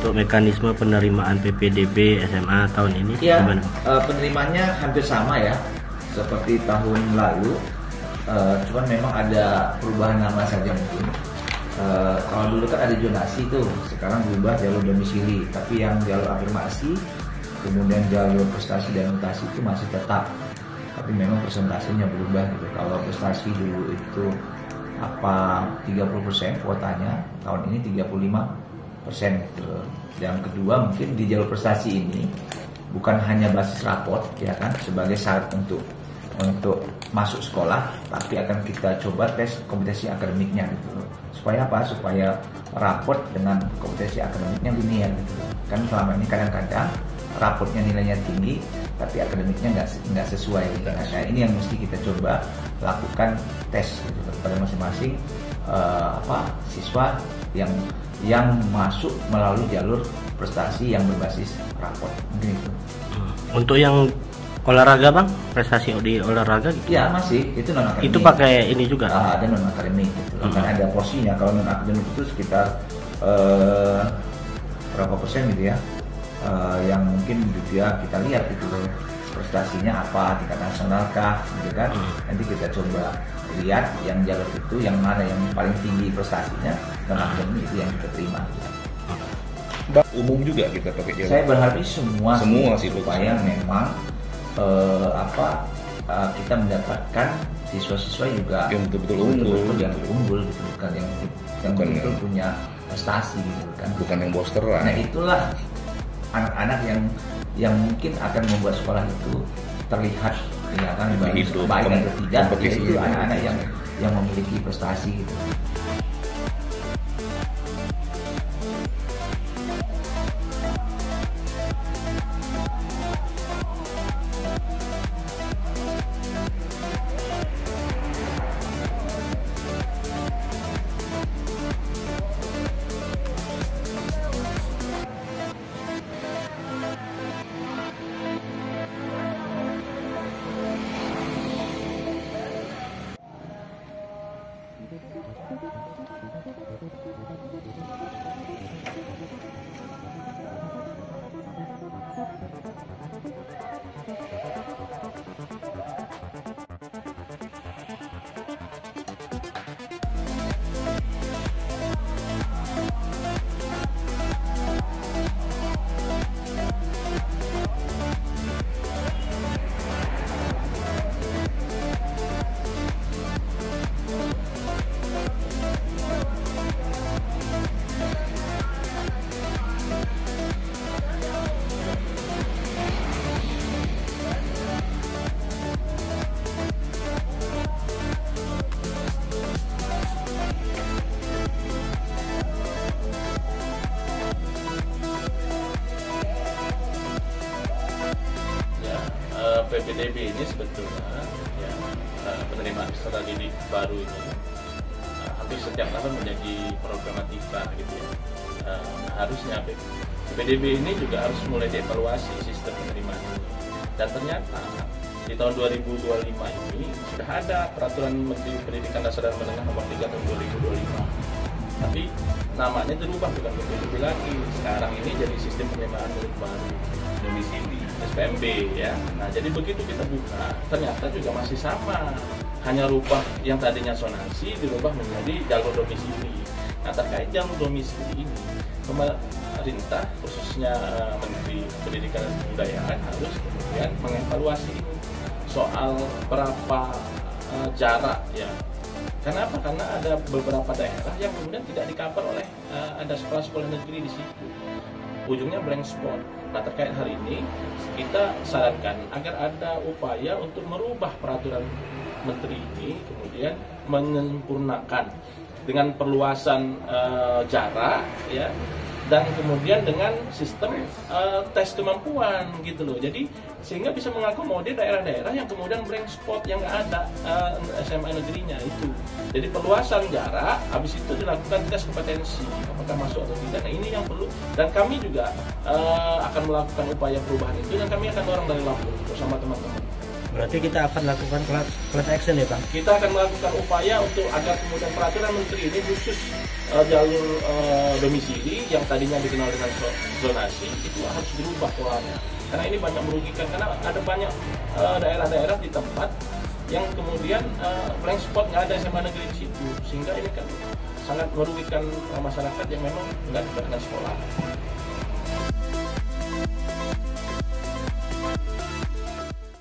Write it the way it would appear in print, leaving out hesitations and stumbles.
Untuk mekanisme penerimaan PPDB SMA tahun ini gimana? Penerimaannya hampir sama ya seperti tahun lalu, cuman memang ada perubahan nama saja mungkin. Kalau dulu kan ada zonasi tuh, sekarang berubah jalur domisili, tapi yang jalur afirmasi kemudian jalur prestasi dan mutasi itu masih tetap, tapi memang persentasenya berubah gitu. Kalau prestasi dulu itu 30% kuotanya, tahun ini 35% gitu. Yang kedua, mungkin di jalur prestasi ini bukan hanya basis raport ya kan sebagai syarat untuk masuk sekolah, tapi akan kita coba tes kompetensi akademiknya gitu. Supaya apa? Supaya raport dengan kompetensi akademiknya linear gitu. Kan selama ini kadang-kadang raportnya nilainya tinggi tapi akademiknya nggak sesuai gitu. Nah, ini yang mesti kita coba lakukan tes gitu pada masing-masing siswa yang masuk melalui jalur prestasi yang berbasis raport, mungkin itu. Untuk yang olahraga bang, prestasi di olahraga gitu? Ya masih, itu non akademik. Itu pakai ini juga? Ada non akademik gitu. Kan ada porsinya. Kalau non akademik itu sekitar berapa persen gitu ya, yang mungkin juga kita lihat itu prestasinya apa, tingkat nasional kah gitu kan. Nanti kita coba lihat yang jalur itu yang mana yang paling tinggi prestasinya, non akademik itu yang kita terima. Umum juga kita pakai jalur. Saya berharap semua sih supaya memang kita mendapatkan siswa-siswa juga yang betul-betul yang unggul gitu, bukan yang betul-betul punya prestasi gitu kan, bukan yang bosteran. Nah itulah anak-anak yang mungkin akan membuat sekolah itu terlihat ya kan baik atau tidak, itu anak-anak yang memiliki prestasi gitu. PPDB ini sebetulnya ya, penerimaan peserta didik baru ini hampir setiap tahun menjadi problematika gitu ya. harusnya PPDB ini juga harus mulai dievaluasi sistem penerimaan ini. Dan ternyata di tahun 2025 ini sudah ada peraturan Menteri Pendidikan Dasar dan Menengah nomor 3 tahun 2025. Tapi namanya dirubah, bukan PPDB lagi. Sekarang ini jadi sistem penerimaan murid baru domisili SPMB ya. Nah, jadi begitu kita buka, ternyata juga masih sama. Hanya rubah yang tadinya zonasi dirubah menjadi jalur domisili. Nah, terkait jalur domisili ini, pemerintah khususnya Menteri Pendidikan dan Kebudayaan harus kemudian mengevaluasi ini soal berapa jarak ya. Kenapa? Karena ada beberapa daerah yang kemudian tidak di-cover oleh ada sekolah-sekolah negeri di situ. Ujungnya blank spot. Nah, terkait hari ini kita sarankan agar ada upaya untuk merubah peraturan menteri ini, kemudian menyempurnakan dengan perluasan jarak ya, dan kemudian dengan sistem tes kemampuan gitu loh. Jadi sehingga bisa mengakomodir daerah-daerah yang kemudian blank spot yang nggak ada SMA negerinya itu. Jadi perluasan jarak, habis itu dilakukan tes kompetensi apakah masuk atau tidak. Nah, ini yang perlu, dan kami juga akan melakukan upaya perubahan itu, dan kami akan dorong dari Lampung bersama teman-teman. Berarti kita akan lakukan class action ya Pak? Kita akan melakukan upaya untuk agar kemudian peraturan menteri ini khusus jalur domisili yang tadinya dikenal dengan zonasi itu harus dirubah polanya. Karena ini banyak merugikan, karena ada banyak daerah-daerah di tempat yang kemudian blank spot nggak ada SMA negeri di situ, sehingga ini kan sangat merugikan masyarakat yang memang nggak dekat dengan sekolah.